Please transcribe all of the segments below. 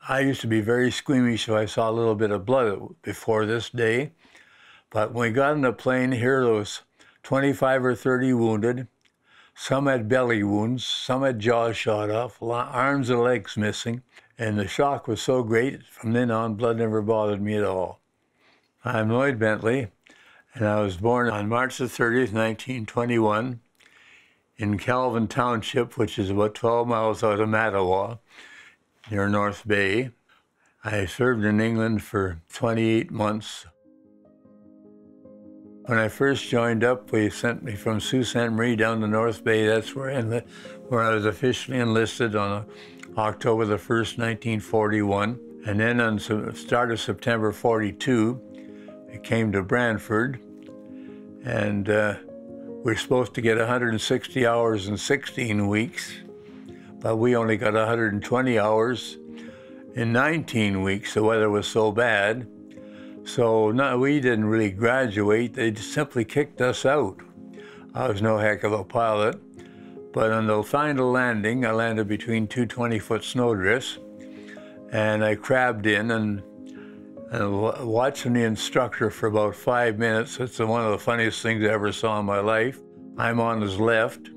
I used to be very squeamish if I saw a little bit of blood before this day, but when we got in the plane here, there was 25 or 30 wounded. Some had belly wounds, some had jaws shot off, arms and legs missing, and the shock was so great, from then on, blood never bothered me at all. I'm Lloyd Bentley, and I was born on March the 30th, 1921, in Calvin Township, which is about 12 miles out of Mattawa, near North Bay. I served in England for 28 months. When I first joined up, they sent me from Sault Ste. Marie down to North Bay. That's where I was officially enlisted on October the 1st, 1941. And then on the start of September 42, I came to Brantford, and we're supposed to get 160 hours in 16 weeks, but we only got 120 hours in 19 weeks. The weather was so bad. So we didn't really graduate. They just simply kicked us out. I was no heck of a pilot. But on the final landing, I landed between two 20-foot snowdrifts, and I crabbed in and watching the instructor for about 5 minutes. It's one of the funniest things I ever saw in my life. I'm on his left,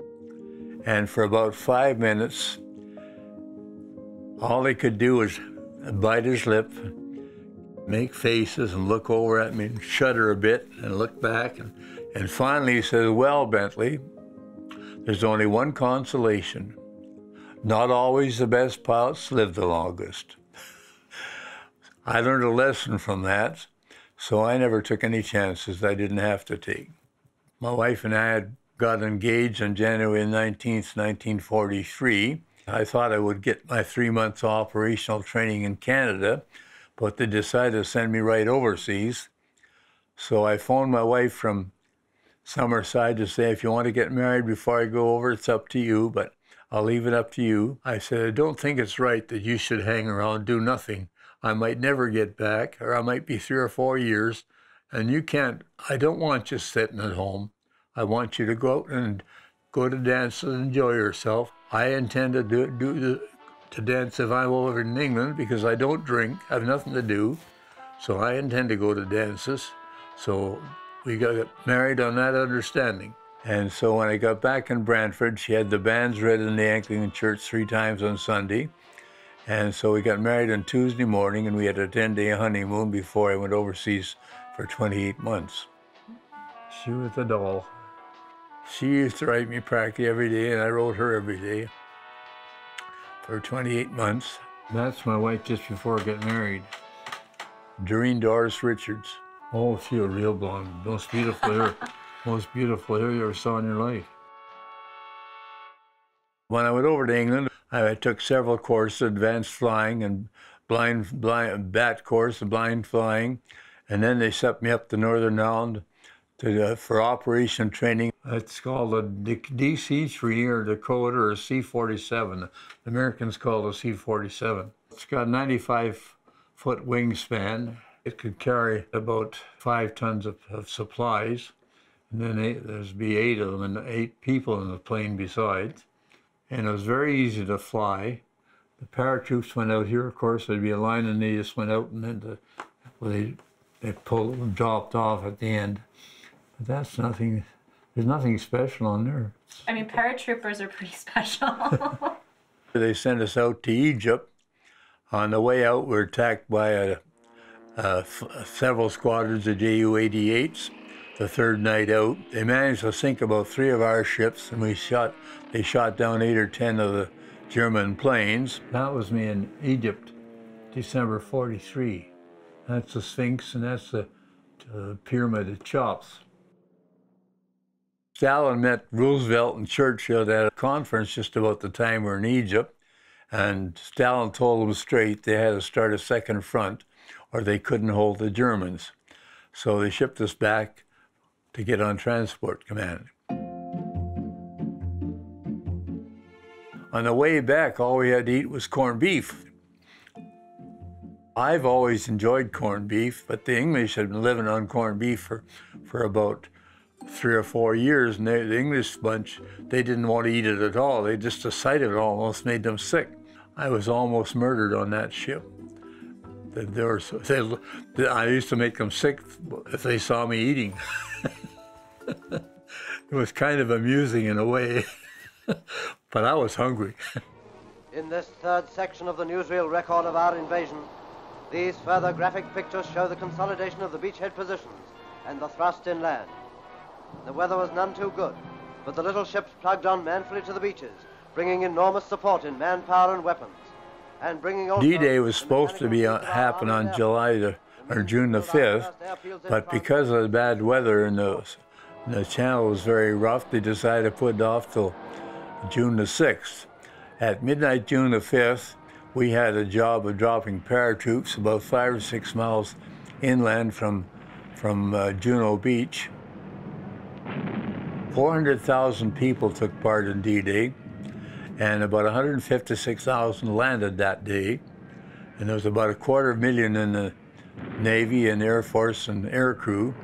and for about 5 minutes, all he could do was bite his lip, make faces and look over at me and shudder a bit and look back. And finally he says, "Well, Bentley, there's only one consolation. Not always the best pilots live the longest." I learned a lesson from that, so I never took any chances I didn't have to take. My wife and I had got engaged on January 19th, 1943. I thought I would get my 3 months operational training in Canada, but they decided to send me right overseas. So I phoned my wife from Summerside to say, "If you want to get married before I go over, it's up to you, but I'll leave it up to you." I said, "I don't think it's right that you should hang around, do nothing. I might never get back, or I might be 3 or 4 years, and I don't want you sitting at home. I want you to go out and go to dances and enjoy yourself. I intend to dance if I'm over in England, because I don't drink, I have nothing to do, so I intend to go to dances." So we got married on that understanding. And so when I got back in Brantford, she had the bands read in the Anglican Church 3 times on Sunday. And so we got married on Tuesday morning, and we had a 10-day honeymoon before I went overseas for 28 months. She was a doll. She used to write me practically every day, and I wrote her every day for 28 months. That's my wife just before I got married. Doreen Doris Richards. Oh, she was real blonde. Most beautiful hair you ever saw in your life. When I went over to England, I took several courses, advanced flying and blind bat course, and blind flying, and then they set me up to Northern Ireland for operation training. It's called a DC-3 or Dakota or a C-47. The Americans call it a C-47. It's got a 95-foot wingspan. It could carry about 5 tons of supplies, and then there'd be 8 of them and 8 people in the plane besides. And it was very easy to fly. The paratroops went out here, of course, there'd be a line, and they just went out, and then they pulled and dropped off at the end. But that's nothing, there's nothing special on there. I mean, paratroopers are pretty special. They sent us out to Egypt. On the way out, we were attacked by several squadrons of Ju-88s. The third night out, they managed to sink about 3 of our ships, and they shot down 8 or 10 of the German planes. That was me in Egypt, December 43. That's the Sphinx, and that's the Pyramid of Cheops. Stalin met Roosevelt and Churchill at a conference just about the time we were in Egypt, and Stalin told them straight they had to start a second front or they couldn't hold the Germans. So they shipped us back to get on Transport Command. On the way back, all we had to eat was corned beef. I've always enjoyed corned beef, but the English had been living on corned beef for about 3 or 4 years, and the English bunch, they didn't want to eat it at all. They just decided it almost made them sick. I was almost murdered on that ship. I used to make them sick if they saw me eating. It was kind of amusing in a way, but I was hungry. In this third section of the newsreel record of our invasion, these further graphic pictures show the consolidation of the beachhead positions and the thrust inland. The weather was none too good, but the little ships plugged on manfully to the beaches, bringing enormous support in manpower and weapons, and bringing also D-Day was supposed to happen on June the 5th, but because of the bad weather and the channel was very rough, they decided to put it off till June the 6th. At midnight, June the 5th, we had a job of dropping paratroops about 5 or 6 miles inland from Juno Beach. 400,000 people took part in D-Day, and about 156,000 landed that day. And there was about 250,000 in the Navy and Air Force and air crew.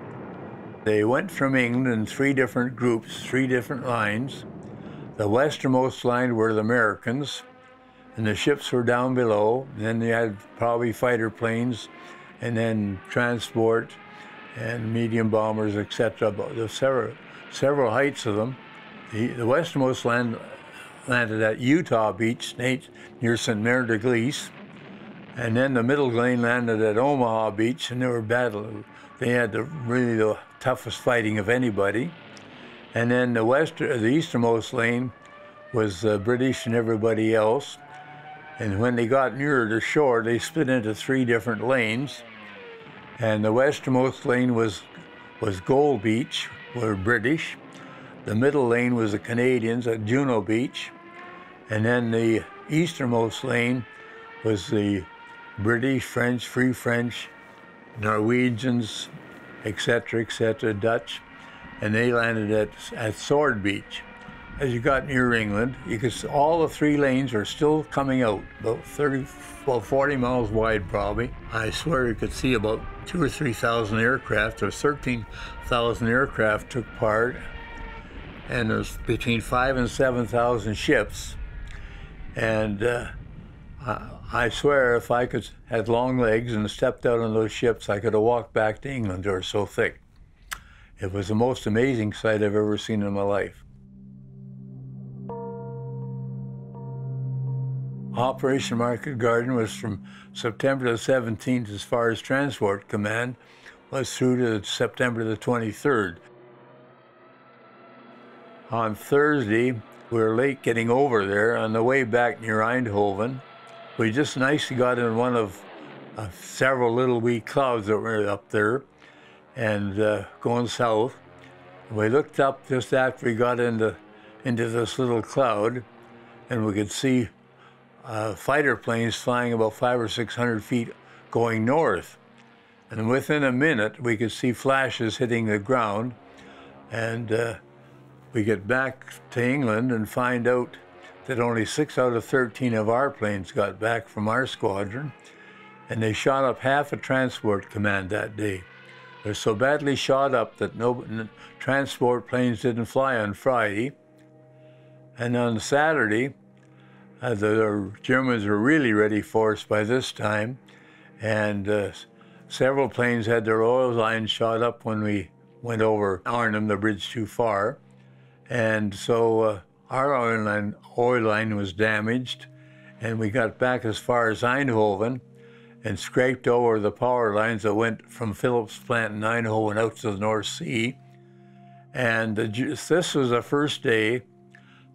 They went from England in 3 different groups, 3 different lines. The westernmost line were the Americans, and the ships were down below. Then they had probably fighter planes, and then transport and medium bombers, etc. There's several heights of them. The westernmost landed at Utah Beach, near St. Mary de Glees, and then the middle lane landed at Omaha Beach, and they were they had really the toughest fighting of anybody. And then the easternmost lane was British and everybody else. And when they got nearer the shore, they split into 3 different lanes. And the westernmost lane was Gold Beach, were British. The middle lane was the Canadians at Juno Beach. And then the easternmost lane was the British, French, Free French, Norwegians, etc., Dutch. And they landed at Sword Beach. As you got near England, all the 3 lanes are still coming out, about 40 miles wide probably. I swear you could see about 2,000 or 3,000 aircraft, or 13,000 aircraft took part, and there's between 5,000 and 7,000 ships. And I swear if I had long legs and stepped out on those ships, I could have walked back to England. They were so thick. It was the most amazing sight I've ever seen in my life. Operation Market Garden was from September the 17th, as far as Transport Command, was through to September the 23rd. On Thursday, we were late getting over there. On the way back near Eindhoven, we just nicely got in one of several little wee clouds that were up there and going south. We looked up just after we got into this little cloud, and we could see fighter planes flying about 500 or 600 feet going north. And within a minute, we could see flashes hitting the ground. And we get back to England and find out that only 6 out of 13 of our planes got back from our squadron. And they shot up half of Transport Command that day. They're so badly shot up that transport planes didn't fly on Friday. And on Saturday, the Germans were really ready for us by this time, and several planes had their oil lines shot up when we went over Arnhem, the bridge too far. And so our oil line was damaged, and we got back as far as Eindhoven and scraped over the power lines that went from Phillips plant in Eindhoven out to the North Sea. And this was the first day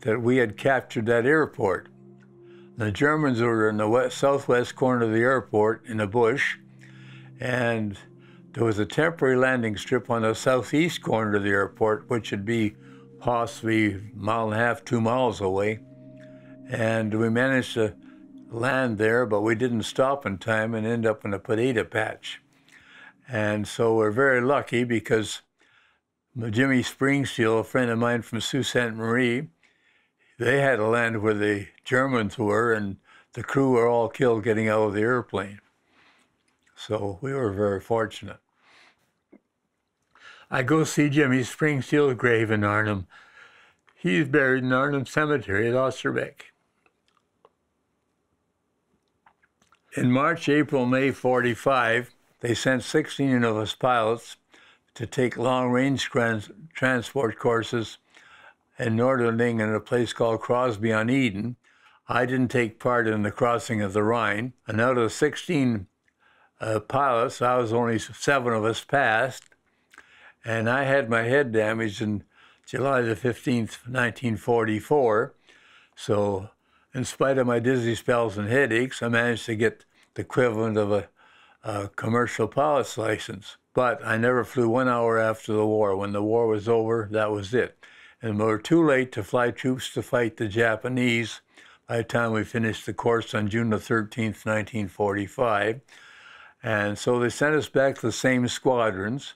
that we had captured that airport. The Germans were in the southwest corner of the airport in a bush, and there was a temporary landing strip on the southeast corner of the airport, which would be possibly a mile and a half, 2 miles away. And we managed to land there, but we didn't stop in time and end up in a potato patch. And so we're very lucky because Jimmy Springsteel, a friend of mine from Sault Ste. Marie, they had to land where the Germans were, and the crew were all killed getting out of the airplane. So we were very fortunate. I go see Jimmy Springsteel's grave in Arnhem. He's buried in Arnhem Cemetery at Osterbeek. In March, April, May 45, they sent 16 of us pilots to take long-range transport courses in Northern England at a place called Crosby on Eden. I didn't take part in the crossing of the Rhine, and out of 16 pilots, I was only 7 of us passed, and I had my head damaged in July the 15th, 1944, so in spite of my dizzy spells and headaches, I managed to get the equivalent of a commercial pilot's license. But I never flew 1 hour after the war. When the war was over, that was it. And we were too late to fly troops to fight the Japanese by the time we finished the course on June the 13th, 1945. And so they sent us back to the same squadrons.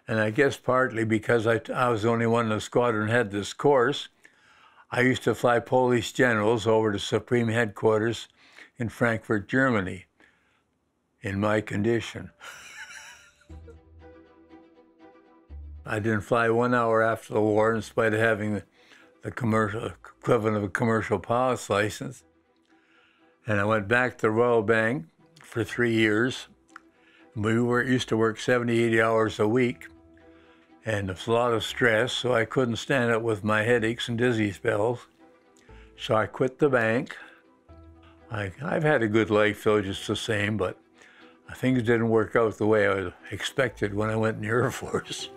And I guess partly because I was the only one in the squadron who had this course, I used to fly Polish generals over to Supreme Headquarters in Frankfurt, Germany, in my condition. I didn't fly 1 hour after the war in spite of having the commercial equivalent of a commercial pilot's license. And I went back to Royal Bank for 3 years. We used to work 70, 80 hours a week, and it was a lot of stress, so I couldn't stand it with my headaches and dizzy spells. So I quit the bank. I've had a good life though, just the same, but things didn't work out the way I expected when I went in the Air Force.